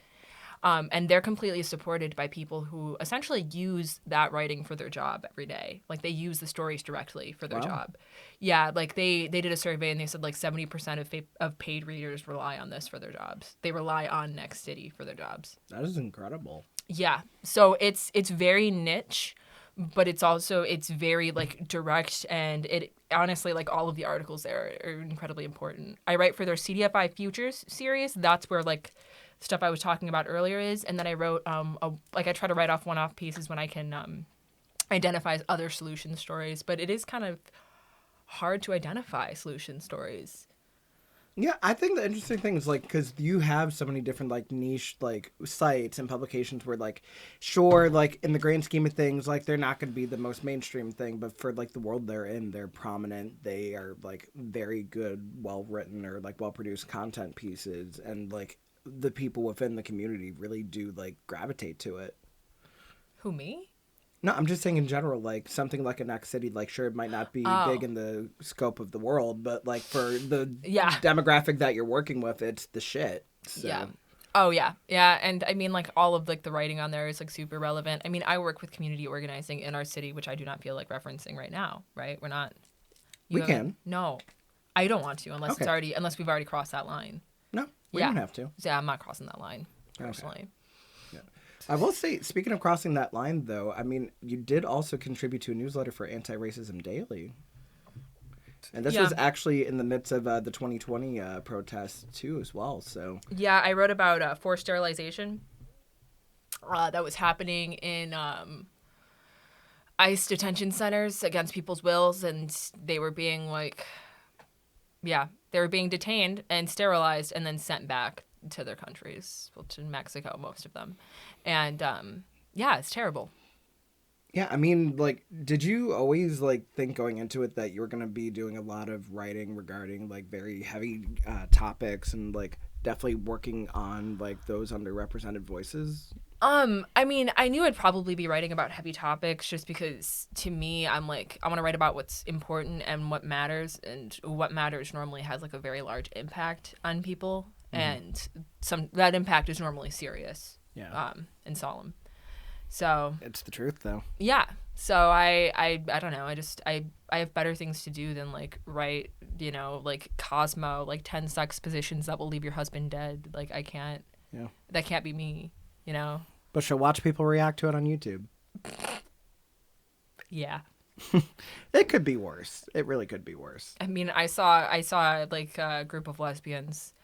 [SPEAKER 2] And they're completely supported by people who essentially use that writing for their job every day. Like they use the stories directly for their job. Yeah, like they did a survey and they said like 70% of paid readers rely on this for their jobs. They rely on Next City for their jobs.
[SPEAKER 1] That is incredible.
[SPEAKER 2] Yeah, so it's very niche, but it's very like direct, and it honestly, like all of the articles there are incredibly important. I write for their CDFI Futures series. That's where like stuff I was talking about earlier is, and then I wrote I try to write off one-off pieces when I can identify other solution stories, but it is kind of hard to identify solution stories.
[SPEAKER 1] Yeah, I think the interesting thing is, like, because you have so many different, like, niche, like, sites and publications where, like, sure, like, in the grand scheme of things, like, they're not going to be the most mainstream thing, but for, like, the world they're in, they're prominent. They are, like, very good, well-written or, like, well-produced content pieces, and, like, the people within the community really do, like, gravitate to it.
[SPEAKER 2] Who, me?
[SPEAKER 1] No, I'm just saying in general, like, something like a Next City, like, sure, it might not be big in the scope of the world, but, like, for the demographic that you're working with, it's the shit. So.
[SPEAKER 2] Yeah. Oh, yeah. Yeah, and I mean, like, all of, like, the writing on there is, like, super relevant. I mean, I work with community organizing in our city, which I do not feel like referencing right now, right? We're not...
[SPEAKER 1] We can.
[SPEAKER 2] No. I don't want to, unless we've already crossed that line.
[SPEAKER 1] No, we don't have to.
[SPEAKER 2] Yeah, I'm not crossing that line, personally.
[SPEAKER 1] Okay. I will say, speaking of crossing that line, though, I mean, you did also contribute to a newsletter for Anti-Racism Daily. And this was actually in the midst of the 2020 protests, too, as well. So
[SPEAKER 2] yeah, I wrote about forced sterilization that was happening in ICE detention centers against people's wills, and they were being, like, they were being detained and sterilized and then sent back to their countries, well, to Mexico, most of them. And, it's terrible.
[SPEAKER 1] Yeah, I mean, like, did you always, like, think going into it that you were going to be doing a lot of writing regarding, like, very heavy topics and, like, definitely working on like those underrepresented voices?
[SPEAKER 2] I mean, I knew I'd probably be writing about heavy topics just because to me, I'm like, I want to write about what's important and what matters, and what matters normally has like a very large impact on people, and that impact is normally serious,
[SPEAKER 1] Yeah.
[SPEAKER 2] and solemn. So
[SPEAKER 1] It's the truth, though.
[SPEAKER 2] yeah. So I don't know. I have better things to do than like write, like Cosmo, like 10 sex positions that will leave your husband dead. Like I can't.
[SPEAKER 1] Yeah.
[SPEAKER 2] That can't be me.
[SPEAKER 1] But she'll watch people react to it on YouTube.
[SPEAKER 2] Yeah.
[SPEAKER 1] It could be worse. It really could be worse.
[SPEAKER 2] I mean, I saw like a group of lesbians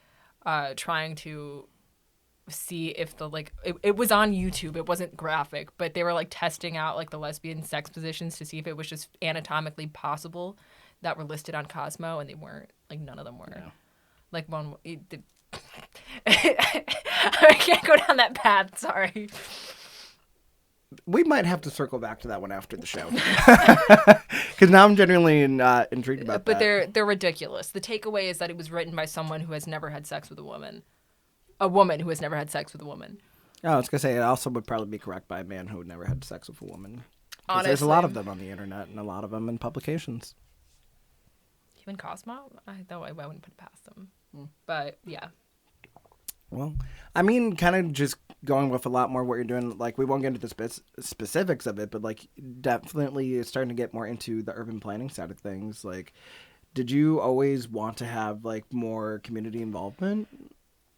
[SPEAKER 2] trying to see if it was on YouTube. It wasn't graphic, but they were like testing out like the lesbian sex positions to see if it was just anatomically possible that were listed on Cosmo, and they weren't. Like none of them were.
[SPEAKER 1] No.
[SPEAKER 2] Like one. I can't go down that path. Sorry.
[SPEAKER 1] We might have to circle back to that one after the show. Because now I'm genuinely intrigued about
[SPEAKER 2] but
[SPEAKER 1] that.
[SPEAKER 2] they're ridiculous. The takeaway is that it was written by someone who has never had sex with a woman. A woman who has never had sex with a woman.
[SPEAKER 1] Oh, I was going to say, it also would probably be correct by a man who had never had sex with a woman.
[SPEAKER 2] Honestly.
[SPEAKER 1] There's a lot of them on the internet and a lot of them in publications.
[SPEAKER 2] Even Cosmo? I wouldn't put it past them. But, yeah.
[SPEAKER 1] Well, I mean, kind of just going with a lot more what you're doing. Like, we won't get into the specifics of it, but, like, definitely starting to get more into the urban planning side of things. Like, did you always want to have, like, more community involvement?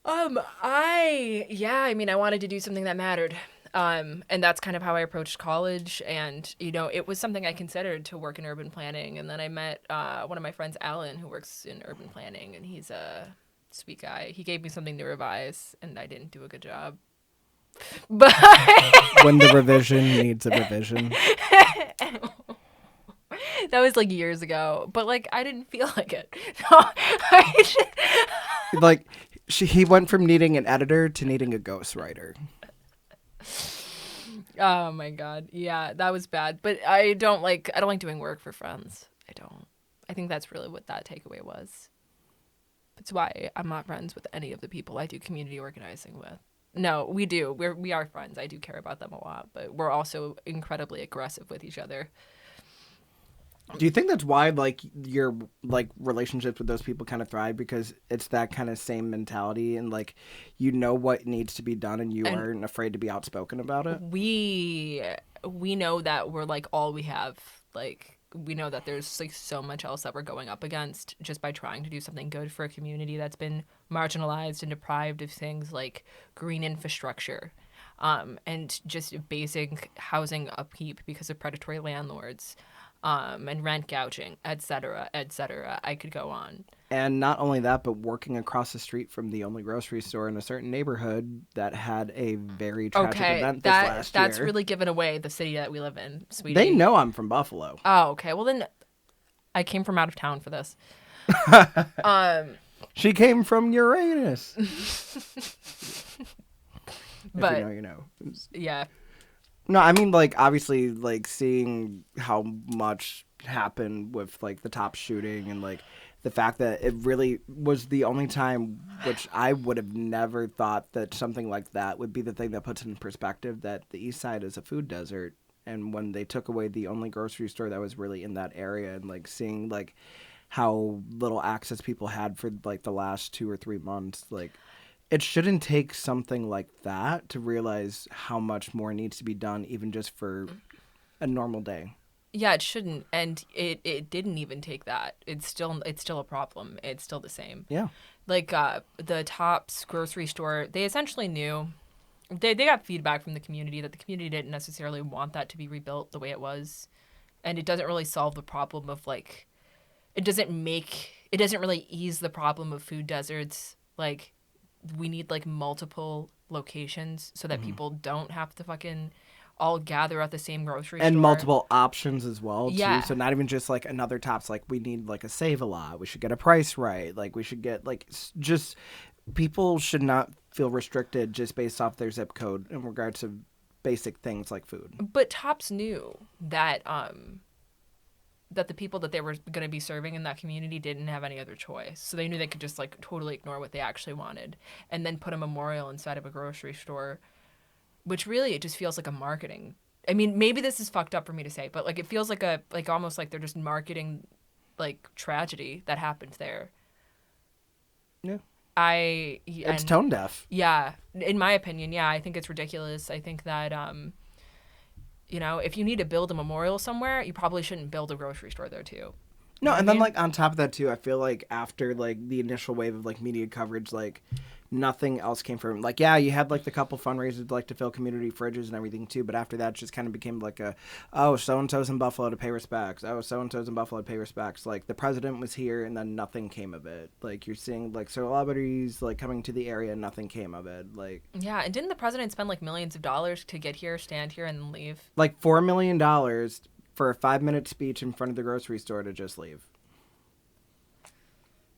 [SPEAKER 2] I mean, I wanted to do something that mattered. And that's kind of how I approached college. And, it was something I considered to work in urban planning. And then I met one of my friends, Alan, who works in urban planning. And he's a sweet guy. He gave me something to revise, and I didn't do a good job. But
[SPEAKER 1] When the revision needs a revision.
[SPEAKER 2] That was like years ago. But, like, I didn't feel like it.
[SPEAKER 1] Like, he went from needing an editor to needing a ghostwriter.
[SPEAKER 2] Oh my god. Yeah, that was bad. But I don't like doing work for friends. I don't. I think that's really what that takeaway was. That's why I'm not friends with any of the people I do community organizing with. No, we do. We are friends. I do care about them a lot, but we're also incredibly aggressive with each other.
[SPEAKER 1] Do you think that's why, like, your, like, relationships with those people kind of thrive? Because it's that kind of same mentality and, like, you know what needs to be done and aren't afraid to be outspoken about it?
[SPEAKER 2] We know that we're, like, all we have. Like, we know that there's, like, so much else that we're going up against just by trying to do something good for a community that's been marginalized and deprived of things like green infrastructure, and just basic housing upkeep because of predatory landlords. And rent gouging, et cetera, et cetera. I could go on.
[SPEAKER 1] And not only that, but working across the street from the only grocery store in a certain neighborhood that had a very tragic event this last year.
[SPEAKER 2] That's really giving away the city that we live in, sweetie.
[SPEAKER 1] They know I'm from Buffalo.
[SPEAKER 2] Oh, okay. Well, then I came from out of town for this.
[SPEAKER 1] She came from Uranus.
[SPEAKER 2] But,
[SPEAKER 1] if you know.
[SPEAKER 2] Yeah.
[SPEAKER 1] No, I mean, like, obviously, like, seeing how much happened with, like, the top shooting and, like, the fact that it really was the only time, which I would have never thought that something like that would be the thing that puts in perspective that the East Side is a food desert. And when they took away the only grocery store that was really in that area and, like, seeing, like, how little access people had for, like, the last 2 or 3 months, like... It shouldn't take something like that to realize how much more needs to be done, even just for a normal day.
[SPEAKER 2] Yeah, it shouldn't, and it didn't even take that. It's still a problem. It's still the same.
[SPEAKER 1] Yeah.
[SPEAKER 2] Like the Tops grocery store, they essentially knew. They got feedback from the community that the community didn't necessarily want that to be rebuilt the way it was, and it doesn't really solve the problem of like, it doesn't really ease the problem of food deserts. Like, we need like multiple locations so that people don't have to fucking all gather at the same grocery store.
[SPEAKER 1] And multiple options as well,
[SPEAKER 2] yeah.
[SPEAKER 1] too. So not even just like another Tops, like we need like a Save-A-Lot. We should get a price right. Like we should get like just people should not feel restricted just based off their zip code in regards to basic things like food.
[SPEAKER 2] But Tops knew that that the people that they were going to be serving in that community didn't have any other choice. So they knew they could just like totally ignore what they actually wanted and then put a memorial inside of a grocery store, which really it just feels like a marketing. I mean, maybe this is fucked up for me to say, but like it feels like almost like they're just marketing like tragedy that happened there.
[SPEAKER 1] Yeah.
[SPEAKER 2] It's
[SPEAKER 1] tone deaf.
[SPEAKER 2] Yeah, in my opinion, yeah, I think it's ridiculous. I think that if you need to build a memorial somewhere, you probably shouldn't build a grocery store there too.
[SPEAKER 1] No, and then like on top of that too, I feel like after like the initial wave of like media coverage, like nothing else came from like, yeah, you had like the couple fundraisers like to fill community fridges and everything too, but after that it just kind of became like so and so's in Buffalo to pay respects. Oh, so and so's in Buffalo to pay respects. Like the president was here and then nothing came of it. Like you're seeing like celebrities like coming to the area and nothing came of it. Like
[SPEAKER 2] yeah, and didn't the president spend like millions of dollars to get here, stand here, and then leave?
[SPEAKER 1] Like $4 million for a 5-minute speech in front of the grocery store to just leave.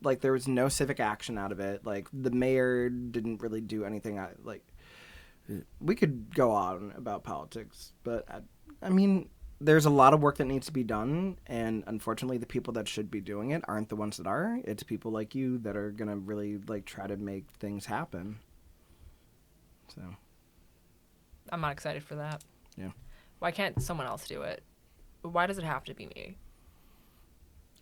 [SPEAKER 1] Like, there was no civic action out of it. Like, the mayor didn't really do anything. Like, we could go on about politics, but, I mean, there's a lot of work that needs to be done, and unfortunately, the people that should be doing it aren't the ones that are. It's people like you that are going to really, like, try to make things happen. So.
[SPEAKER 2] I'm not excited for that.
[SPEAKER 1] Yeah.
[SPEAKER 2] Why can't someone else do it? Why does it have to be me?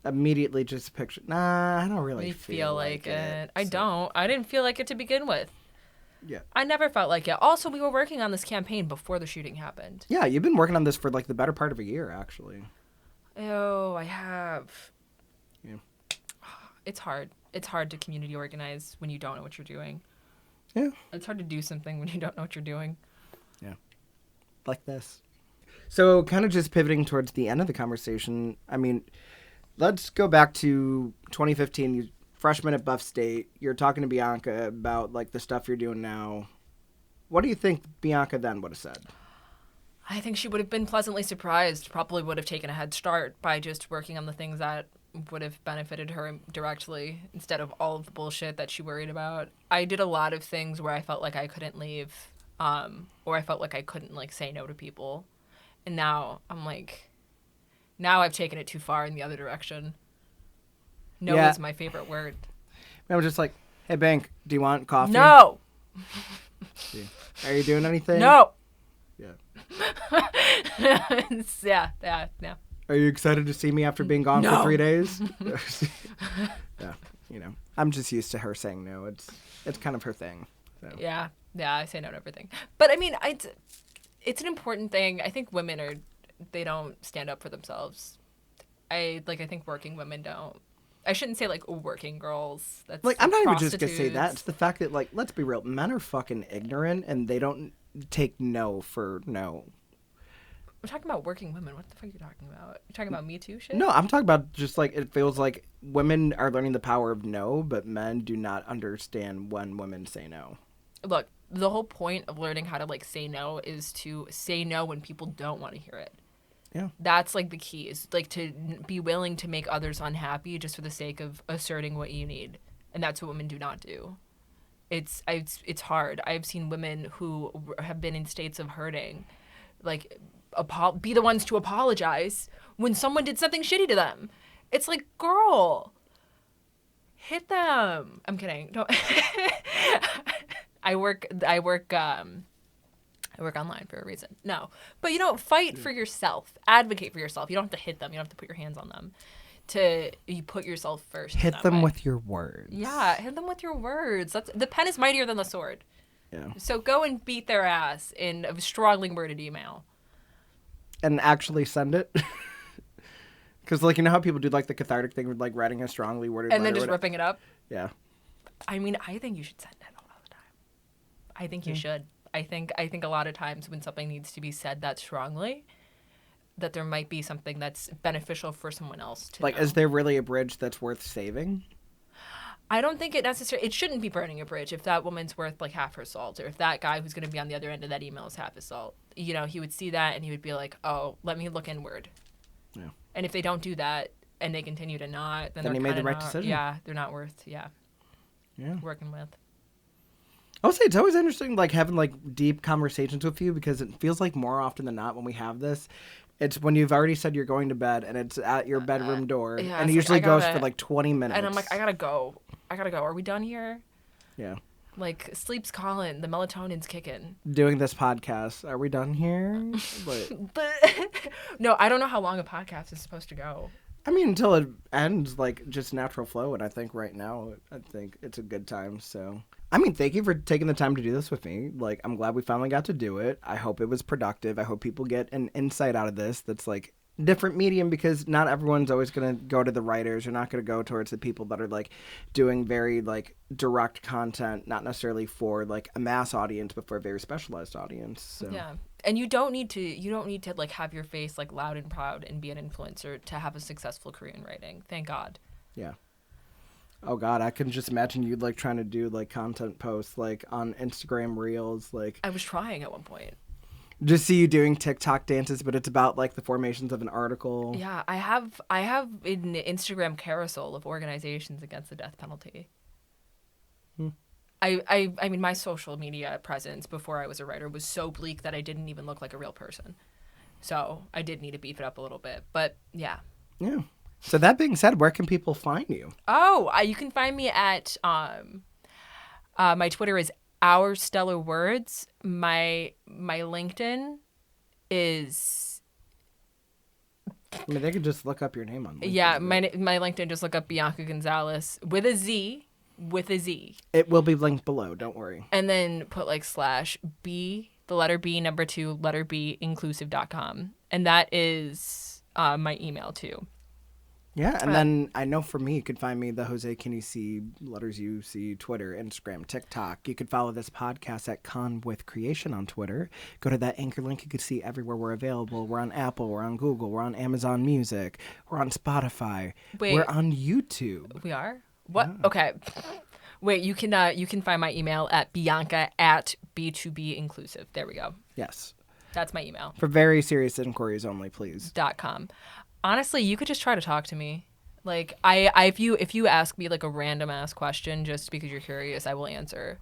[SPEAKER 1] Immediately just picture. Nah, I don't really
[SPEAKER 2] feel like it. I don't. I didn't feel like it to begin with.
[SPEAKER 1] Yeah.
[SPEAKER 2] I never felt like it. Also, we were working on this campaign before the shooting happened.
[SPEAKER 1] Yeah, you've been working on this for like the better part of a year, actually.
[SPEAKER 2] Oh, I have.
[SPEAKER 1] Yeah.
[SPEAKER 2] It's hard. It's hard to community organize when you don't know what you're doing.
[SPEAKER 1] Yeah.
[SPEAKER 2] It's hard to do something when you don't know what you're doing.
[SPEAKER 1] Yeah. Like this. So, kind of just pivoting towards the end of the conversation, I mean, let's go back to 2015. You freshman at Buff State. You're talking to Bianca about like the stuff you're doing now. What do you think Bianca then would have said?
[SPEAKER 2] I think she would have been pleasantly surprised. Probably would have taken a head start by just working on the things that would have benefited her directly instead of all of the bullshit that she worried about. I did a lot of things where I felt like I couldn't leave, or I felt like I couldn't like say no to people, and now I'm like. Now I've taken it too far in the other direction. No is my favorite word.
[SPEAKER 1] I'm just like, hey, Bank, do you want coffee?
[SPEAKER 2] No.
[SPEAKER 1] Are you doing anything?
[SPEAKER 2] No.
[SPEAKER 1] Yeah.
[SPEAKER 2] Yeah.
[SPEAKER 1] Are you excited to see me after being gone for 3 days? Yeah. I'm just used to her saying no. It's kind of her thing. So.
[SPEAKER 2] Yeah. I say no to everything. But I mean, it's an important thing. I think they don't stand up for themselves. I think working women don't. I shouldn't say like working girls. That's
[SPEAKER 1] like I'm not even just gonna say that. It's the fact that like let's be real, men are fucking ignorant and they don't take no for no.
[SPEAKER 2] We're talking about working women. What the fuck are you talking about? You're talking about Me Too shit?
[SPEAKER 1] No, I'm talking about just like it feels like women are learning the power of no, but men do not understand when women say no.
[SPEAKER 2] Look, the whole point of learning how to like say no is to say no when people don't want to hear it.
[SPEAKER 1] Yeah. That's
[SPEAKER 2] like the key is like to be willing to make others unhappy just for the sake of asserting what you need. And that's what women do not do. It's hard. I've seen women who have been in states of hurting, like be the ones to apologize when someone did something shitty to them. It's like, girl, hit them. I'm kidding. Don't. I work online for a reason. No. But, fight for yourself. Advocate for yourself. You don't have to hit them. You don't have to put your hands on them. You put yourself first.
[SPEAKER 1] Hit them with your words.
[SPEAKER 2] Yeah, hit them with your words. The pen is mightier than the sword.
[SPEAKER 1] Yeah.
[SPEAKER 2] So go and beat their ass in a strongly worded email.
[SPEAKER 1] And actually send it. Because, like, you know how people do, like, the cathartic thing with, like, writing a strongly worded
[SPEAKER 2] and then just ripping it up?
[SPEAKER 1] Yeah.
[SPEAKER 2] I mean, I think you should send it all the time. I think you should. I think a lot of times when something needs to be said that strongly, that there might be something that's beneficial for someone else to know.
[SPEAKER 1] Is there really a bridge that's worth saving?
[SPEAKER 2] I don't think it shouldn't be burning a bridge if that woman's worth like half her salt, or if that guy who's going to be on the other end of that email is half his salt. He would see that and he would be like, oh, let me look inward.
[SPEAKER 1] Yeah.
[SPEAKER 2] And if they don't do that and they continue to not, then
[SPEAKER 1] he made the right decision.
[SPEAKER 2] Yeah, they're not worth, working with.
[SPEAKER 1] I would say it's always interesting, like, having, like, deep conversations with you because it feels like more often than not when we have this, It's when you've already said you're going to bed and it's at your bedroom door,
[SPEAKER 2] yeah,
[SPEAKER 1] and it
[SPEAKER 2] it's
[SPEAKER 1] usually
[SPEAKER 2] like,
[SPEAKER 1] goes for like 20 minutes.
[SPEAKER 2] And I'm like, I gotta go. Are we done here?
[SPEAKER 1] Yeah.
[SPEAKER 2] Like, sleep's calling. The melatonin's kicking.
[SPEAKER 1] Doing this podcast. Are we done here?
[SPEAKER 2] But no, I don't know how long a podcast is supposed to go.
[SPEAKER 1] I mean, until it ends, like, just natural flow. And I think right now, I think it's a good time. So, I mean, thank you for taking the time to do this with me. Like, I'm glad we finally got to do it. I hope it was productive. I hope people get an insight out of this that's, like, different medium, because not everyone's always going to go to the writers. You're not going to go towards the people that are, like, doing very, like, direct content, not necessarily for, like, a mass audience, but for a very specialized audience. So.
[SPEAKER 2] Yeah. And you don't need to like have your face like loud and proud and be an influencer to have a successful career in writing. Thank God.
[SPEAKER 1] Yeah. Oh God, I can just imagine you like trying to do like content posts like on Instagram Reels. Like
[SPEAKER 2] I was trying at one point.
[SPEAKER 1] Just see you doing TikTok dances, but it's about like the formations of an article.
[SPEAKER 2] Yeah, I have an Instagram carousel of organizations against the death penalty. I mean, my social media presence before I was a writer was so bleak that I didn't even look like a real person. So I did need to beef it up a little bit. But yeah.
[SPEAKER 1] Yeah. So that being said, where can people find you?
[SPEAKER 2] Oh, you can find me at my Twitter is Our Stellar Words. My LinkedIn is.
[SPEAKER 1] I mean, they could just look up your name on LinkedIn.
[SPEAKER 2] Yeah, my LinkedIn, just look up Bianca Gonzalez with a Z.
[SPEAKER 1] It will be linked below, don't worry.
[SPEAKER 2] And then put like /B, the letter B, number 2, letter B, inclusive.com. And that is my email too.
[SPEAKER 1] Yeah, and then I know for me, you can find me the Jose Can You See, letters U C, Twitter, Instagram, TikTok. You can follow this podcast at Con with Creation on Twitter. Go to that anchor link. You can see everywhere we're available. We're on Apple, we're on Google, we're on Amazon Music, we're on Spotify, we're on YouTube.
[SPEAKER 2] We are? What? Yeah. Okay. Wait, you can find my email at Bianca@B2B Inclusive. There we go.
[SPEAKER 1] Yes.
[SPEAKER 2] That's my email.
[SPEAKER 1] For very serious inquiries only, please.
[SPEAKER 2] .com. Honestly, you could just try to talk to me. Like if you ask me like a random ass question just because you're curious, I will answer.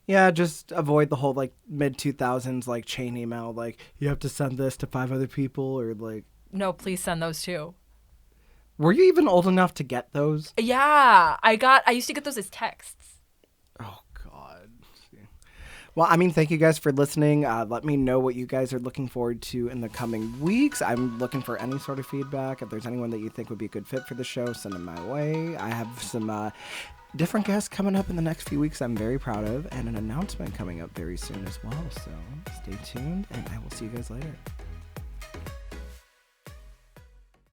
[SPEAKER 1] Yeah, just avoid the whole like mid 2000s like chain email, like you have to send this to 5 other people or like.
[SPEAKER 2] No, please send those too.
[SPEAKER 1] Were you even old enough to get those?
[SPEAKER 2] Yeah, I used to get those as texts.
[SPEAKER 1] Oh, God. Well, I mean, thank you guys for listening. Let me know what you guys are looking forward to in the coming weeks. I'm looking for any sort of feedback. If there's anyone that you think would be a good fit for the show, send them my way. I have some different guests coming up in the next few weeks I'm very proud of, and an announcement coming up very soon as well. So stay tuned, and I will see you guys later.